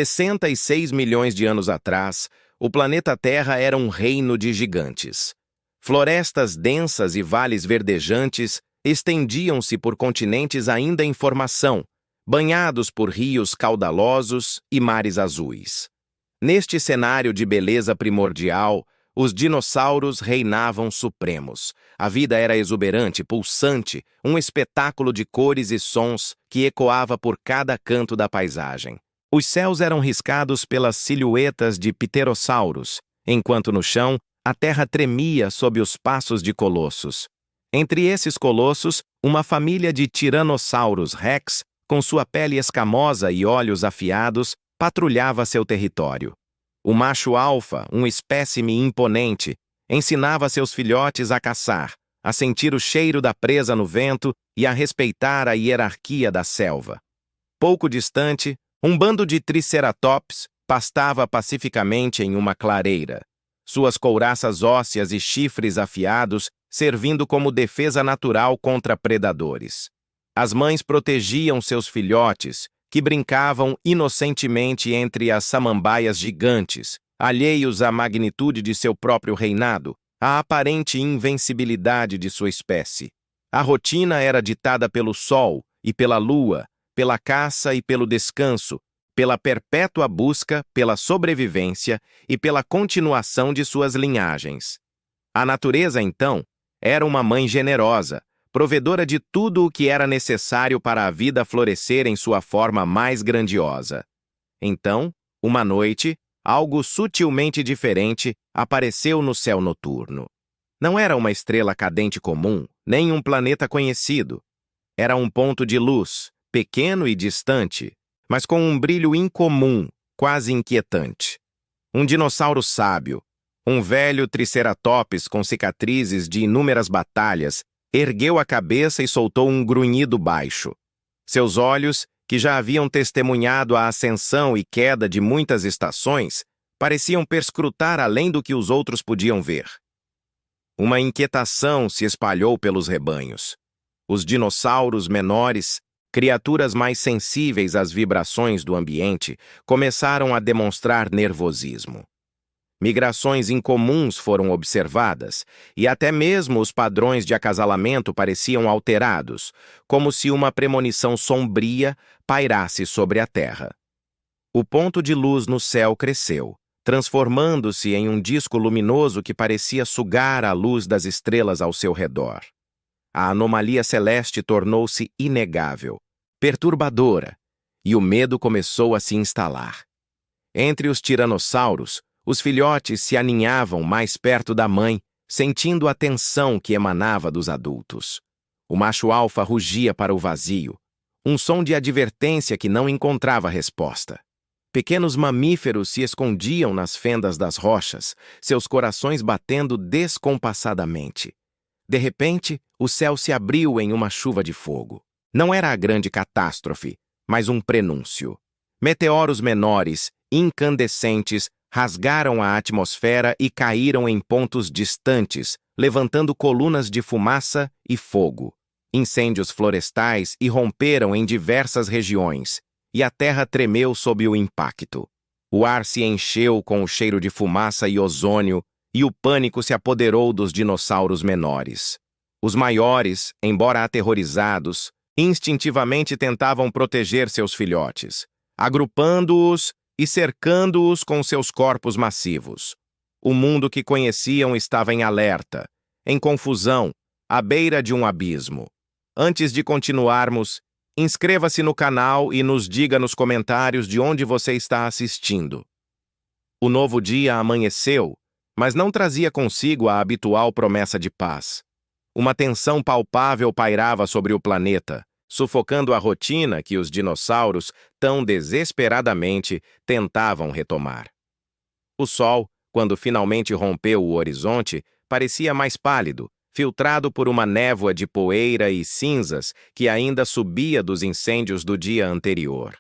66 milhões de anos atrás, o planeta Terra era um reino de gigantes. Florestas densas e vales verdejantes estendiam-se por continentes ainda em formação, banhados por rios caudalosos e mares azuis. Neste cenário de beleza primordial, os dinossauros reinavam supremos. A vida era exuberante, pulsante, um espetáculo de cores e sons que ecoava por cada canto da paisagem. Os céus eram riscados pelas silhuetas de pterossauros, enquanto no chão a terra tremia sob os passos de colossos. Entre esses colossos, uma família de tiranossauros rex, com sua pele escamosa e olhos afiados, patrulhava seu território. O macho alfa, um espécime imponente, ensinava seus filhotes a caçar, a sentir o cheiro da presa no vento e a respeitar a hierarquia da selva. Pouco distante, um bando de triceratops pastava pacificamente em uma clareira, suas couraças ósseas e chifres afiados servindo como defesa natural contra predadores. As mães protegiam seus filhotes, que brincavam inocentemente entre as samambaias gigantes, alheios à magnitude de seu próprio reinado, à aparente invencibilidade de sua espécie. A rotina era ditada pelo sol e pela lua, pela caça e pelo descanso, pela perpétua busca, pela sobrevivência e pela continuação de suas linhagens. A natureza, então, era uma mãe generosa, provedora de tudo o que era necessário para a vida florescer em sua forma mais grandiosa. Então, uma noite, algo sutilmente diferente apareceu no céu noturno. Não era uma estrela cadente comum, nem um planeta conhecido. Era um ponto de luz, pequeno e distante, mas com um brilho incomum, quase inquietante. Um dinossauro sábio, um velho triceratops com cicatrizes de inúmeras batalhas, ergueu a cabeça e soltou um grunhido baixo. Seus olhos, que já haviam testemunhado a ascensão e queda de muitas estações, pareciam perscrutar além do que os outros podiam ver. Uma inquietação se espalhou pelos rebanhos. Os dinossauros menores, criaturas mais sensíveis às vibrações do ambiente, começaram a demonstrar nervosismo. Migrações incomuns foram observadas, e até mesmo os padrões de acasalamento pareciam alterados, como se uma premonição sombria pairasse sobre a Terra. O ponto de luz no céu cresceu, transformando-se em um disco luminoso que parecia sugar a luz das estrelas ao seu redor. A anomalia celeste tornou-se inegável, perturbadora, e o medo começou a se instalar. Entre os tiranossauros, os filhotes se aninhavam mais perto da mãe, sentindo a tensão que emanava dos adultos. O macho alfa rugia para o vazio, um som de advertência que não encontrava resposta. Pequenos mamíferos se escondiam nas fendas das rochas, seus corações batendo descompassadamente. De repente, o céu se abriu em uma chuva de fogo. Não era a grande catástrofe, mas um prenúncio. Meteoros menores, incandescentes, rasgaram a atmosfera e caíram em pontos distantes, levantando colunas de fumaça e fogo. Incêndios florestais irromperam em diversas regiões, e a terra tremeu sob o impacto. O ar se encheu com o cheiro de fumaça e ozônio, e o pânico se apoderou dos dinossauros menores. Os maiores, embora aterrorizados, instintivamente tentavam proteger seus filhotes, agrupando-os e cercando-os com seus corpos massivos. O mundo que conheciam estava em alerta, em confusão, à beira de um abismo. Antes de continuarmos, inscreva-se no canal e nos diga nos comentários de onde você está assistindo. O novo dia amanheceu, mas não trazia consigo a habitual promessa de paz. Uma tensão palpável pairava sobre o planeta, sufocando a rotina que os dinossauros tão desesperadamente tentavam retomar. O sol, quando finalmente rompeu o horizonte, parecia mais pálido, filtrado por uma névoa de poeira e cinzas que ainda subia dos incêndios do dia anterior.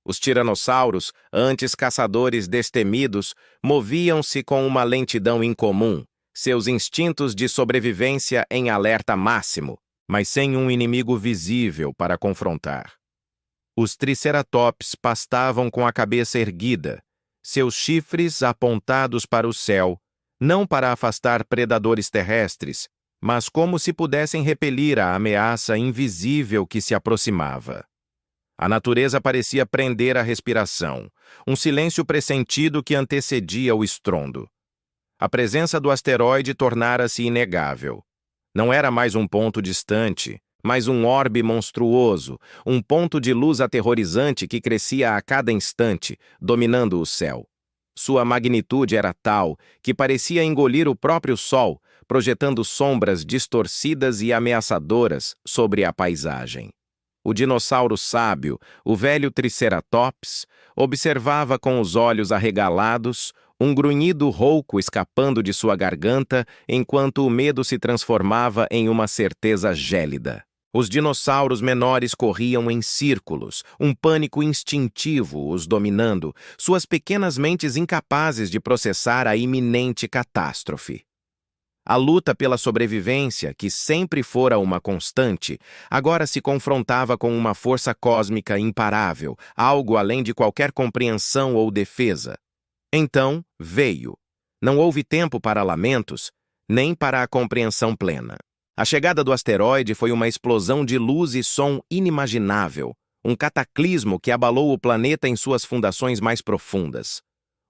Os tiranossauros, antes caçadores destemidos, moviam-se com uma lentidão incomum, seus instintos de sobrevivência em alerta máximo, mas sem um inimigo visível para confrontar. Os triceratops pastavam com a cabeça erguida, seus chifres apontados para o céu, não para afastar predadores terrestres, mas como se pudessem repelir a ameaça invisível que se aproximava. A natureza parecia prender a respiração, um silêncio pressentido que antecedia o estrondo. A presença do asteroide tornara-se inegável. Não era mais um ponto distante, mas um orbe monstruoso, um ponto de luz aterrorizante que crescia a cada instante, dominando o céu. Sua magnitude era tal que parecia engolir o próprio Sol, projetando sombras distorcidas e ameaçadoras sobre a paisagem. O dinossauro sábio, o velho Triceratops, observava com os olhos arregalados, um grunhido rouco escapando de sua garganta enquanto o medo se transformava em uma certeza gélida. Os dinossauros menores corriam em círculos, um pânico instintivo os dominando, suas pequenas mentes incapazes de processar a iminente catástrofe. A luta pela sobrevivência, que sempre fora uma constante, agora se confrontava com uma força cósmica imparável, algo além de qualquer compreensão ou defesa. Então, veio. Não houve tempo para lamentos, nem para a compreensão plena. A chegada do asteroide foi uma explosão de luz e som inimaginável, um cataclismo que abalou o planeta em suas fundações mais profundas.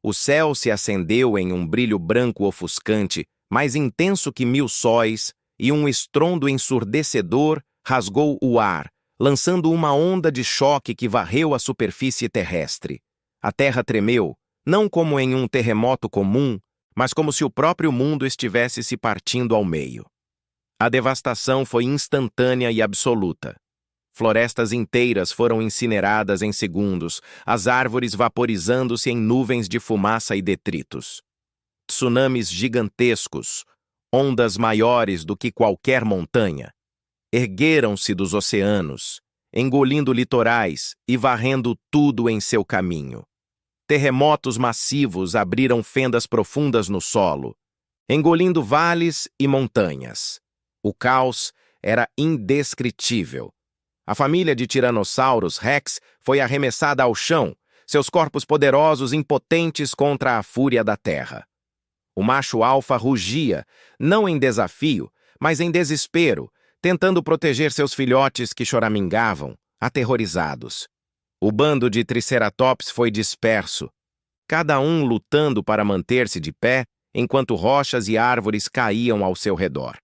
O céu se acendeu em um brilho branco ofuscante, mais intenso que 1000 sóis, e um estrondo ensurdecedor rasgou o ar, lançando uma onda de choque que varreu a superfície terrestre. A Terra tremeu, não como em um terremoto comum, mas como se o próprio mundo estivesse se partindo ao meio. A devastação foi instantânea e absoluta. Florestas inteiras foram incineradas em segundos, as árvores vaporizando-se em nuvens de fumaça e detritos. Tsunamis gigantescos, ondas maiores do que qualquer montanha, ergueram-se dos oceanos, engolindo litorais e varrendo tudo em seu caminho. Terremotos massivos abriram fendas profundas no solo, engolindo vales e montanhas. O caos era indescritível. A família de tiranossauros Rex foi arremessada ao chão, seus corpos poderosos impotentes contra a fúria da terra. O macho alfa rugia, não em desafio, mas em desespero, tentando proteger seus filhotes que choramingavam, aterrorizados. O bando de triceratops foi disperso, cada um lutando para manter-se de pé, enquanto rochas e árvores caíam ao seu redor.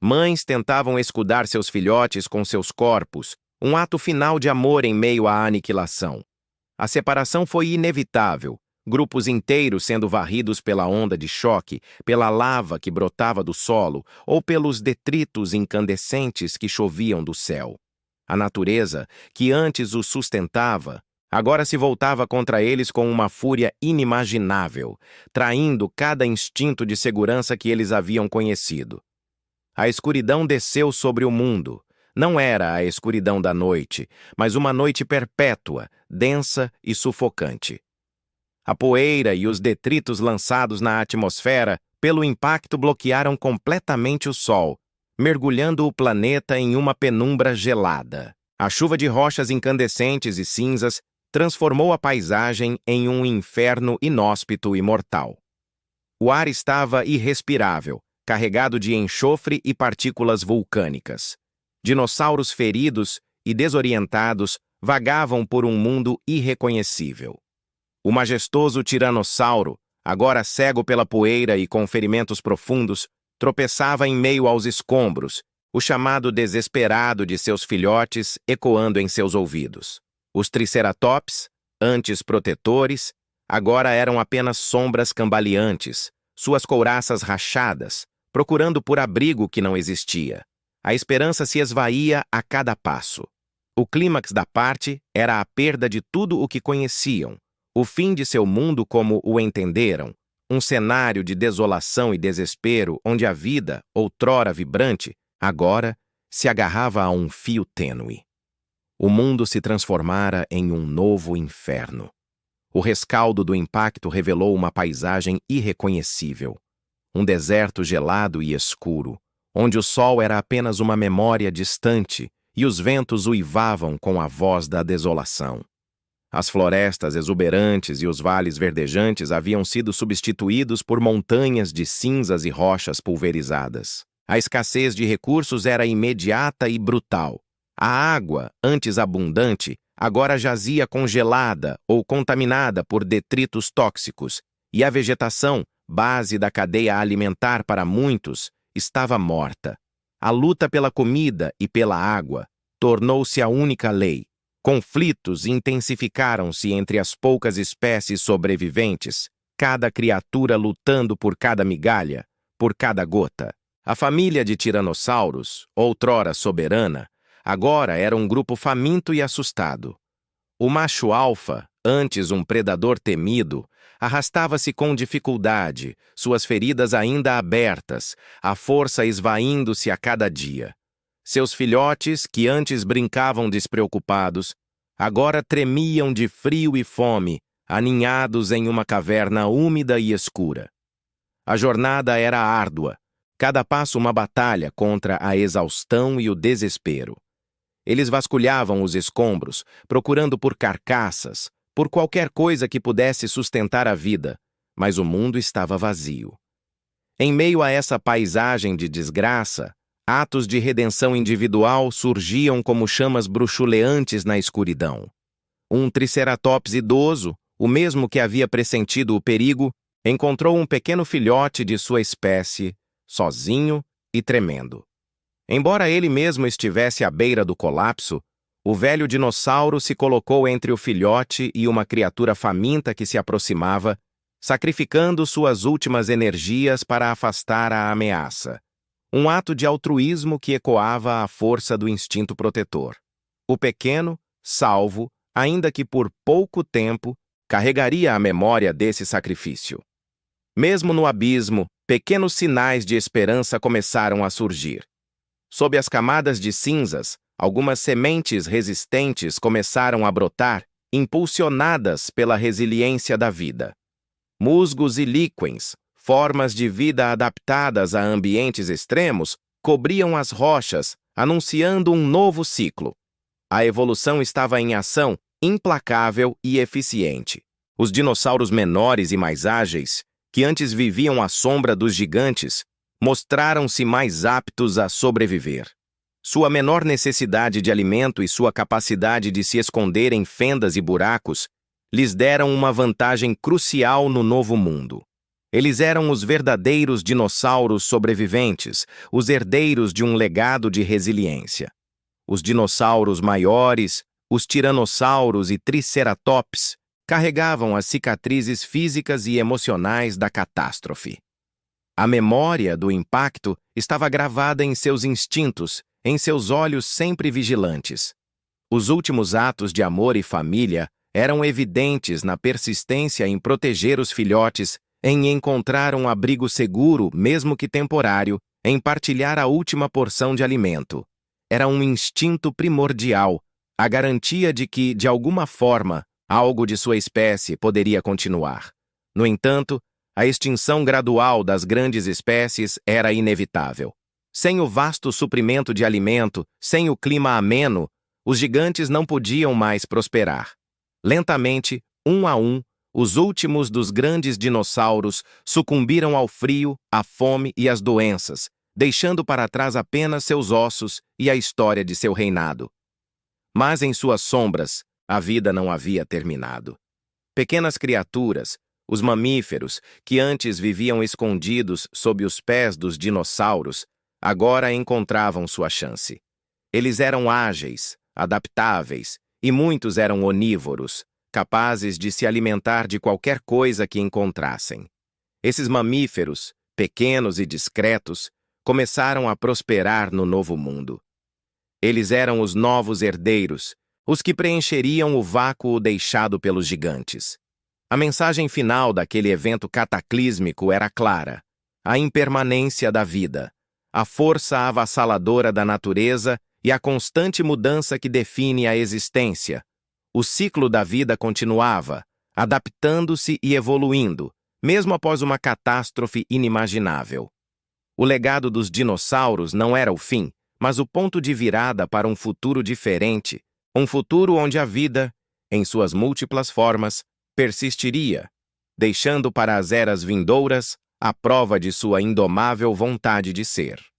Mães tentavam escudar seus filhotes com seus corpos, um ato final de amor em meio à aniquilação. A separação foi inevitável, grupos inteiros sendo varridos pela onda de choque, pela lava que brotava do solo ou pelos detritos incandescentes que choviam do céu. A natureza, que antes os sustentava, agora se voltava contra eles com uma fúria inimaginável, traindo cada instinto de segurança que eles haviam conhecido. A escuridão desceu sobre o mundo. Não era a escuridão da noite, mas uma noite perpétua, densa e sufocante. A poeira e os detritos lançados na atmosfera pelo impacto bloquearam completamente o Sol, mergulhando o planeta em uma penumbra gelada. A chuva de rochas incandescentes e cinzas transformou a paisagem em um inferno inóspito e mortal. O ar estava irrespirável, carregado de enxofre e partículas vulcânicas. Dinossauros feridos e desorientados vagavam por um mundo irreconhecível. O majestoso tiranossauro, agora cego pela poeira e com ferimentos profundos, tropeçava em meio aos escombros, o chamado desesperado de seus filhotes ecoando em seus ouvidos. Os triceratops, antes protetores, agora eram apenas sombras cambaleantes, suas couraças rachadas, procurando por abrigo que não existia. A esperança se esvaía a cada passo. O clímax da parte era a perda de tudo o que conheciam, o fim de seu mundo como o entenderam, um cenário de desolação e desespero onde a vida, outrora vibrante, agora se agarrava a um fio tênue. O mundo se transformara em um novo inferno. O rescaldo do impacto revelou uma paisagem irreconhecível. Um deserto gelado e escuro, onde o sol era apenas uma memória distante e os ventos uivavam com a voz da desolação. As florestas exuberantes e os vales verdejantes haviam sido substituídos por montanhas de cinzas e rochas pulverizadas. A escassez de recursos era imediata e brutal. A água, antes abundante, agora jazia congelada ou contaminada por detritos tóxicos, e a vegetação, base da cadeia alimentar para muitos, estava morta. A luta pela comida e pela água tornou-se a única lei. Conflitos intensificaram-se entre as poucas espécies sobreviventes, cada criatura lutando por cada migalha, por cada gota. A família de tiranossauros, outrora soberana, agora era um grupo faminto e assustado. O macho alfa, antes um predador temido, arrastava-se com dificuldade, suas feridas ainda abertas, a força esvaindo-se a cada dia. Seus filhotes, que antes brincavam despreocupados, agora tremiam de frio e fome, aninhados em uma caverna úmida e escura. A jornada era árdua, cada passo uma batalha contra a exaustão e o desespero. Eles vasculhavam os escombros, procurando por carcaças, por qualquer coisa que pudesse sustentar a vida, mas o mundo estava vazio. Em meio a essa paisagem de desgraça, atos de redenção individual surgiam como chamas bruxuleantes na escuridão. Um triceratops idoso, o mesmo que havia pressentido o perigo, encontrou um pequeno filhote de sua espécie, sozinho e tremendo. Embora ele mesmo estivesse à beira do colapso, o velho dinossauro se colocou entre o filhote e uma criatura faminta que se aproximava, sacrificando suas últimas energias para afastar a ameaça. Um ato de altruísmo que ecoava a força do instinto protetor. O pequeno, salvo, ainda que por pouco tempo, carregaria a memória desse sacrifício. Mesmo no abismo, pequenos sinais de esperança começaram a surgir. Sob as camadas de cinzas, algumas sementes resistentes começaram a brotar, impulsionadas pela resiliência da vida. Musgos e líquens, formas de vida adaptadas a ambientes extremos, cobriam as rochas, anunciando um novo ciclo. A evolução estava em ação, implacável e eficiente. Os dinossauros menores e mais ágeis, que antes viviam à sombra dos gigantes, mostraram-se mais aptos a sobreviver. Sua menor necessidade de alimento e sua capacidade de se esconder em fendas e buracos lhes deram uma vantagem crucial no novo mundo. Eles eram os verdadeiros dinossauros sobreviventes, os herdeiros de um legado de resiliência. Os dinossauros maiores, os tiranossauros e triceratops, carregavam as cicatrizes físicas e emocionais da catástrofe. A memória do impacto estava gravada em seus instintos, em seus olhos sempre vigilantes. Os últimos atos de amor e família eram evidentes na persistência em proteger os filhotes, em encontrar um abrigo seguro, mesmo que temporário, em partilhar a última porção de alimento. Era um instinto primordial, a garantia de que, de alguma forma, algo de sua espécie poderia continuar. No entanto, a extinção gradual das grandes espécies era inevitável. Sem o vasto suprimento de alimento, sem o clima ameno, os gigantes não podiam mais prosperar. Lentamente, um a um, os últimos dos grandes dinossauros sucumbiram ao frio, à fome e às doenças, deixando para trás apenas seus ossos e a história de seu reinado. Mas em suas sombras, a vida não havia terminado. Pequenas criaturas, os mamíferos, que antes viviam escondidos sob os pés dos dinossauros, agora encontravam sua chance. Eles eram ágeis, adaptáveis, e muitos eram onívoros, capazes de se alimentar de qualquer coisa que encontrassem. Esses mamíferos, pequenos e discretos, começaram a prosperar no novo mundo. Eles eram os novos herdeiros, os que preencheriam o vácuo deixado pelos gigantes. A mensagem final daquele evento cataclísmico era clara: a impermanência da vida, a força avassaladora da natureza e a constante mudança que define a existência. O ciclo da vida continuava, adaptando-se e evoluindo, mesmo após uma catástrofe inimaginável. O legado dos dinossauros não era o fim, mas o ponto de virada para um futuro diferente, um futuro onde a vida, em suas múltiplas formas, persistiria, deixando para as eras vindouras a prova de sua indomável vontade de ser.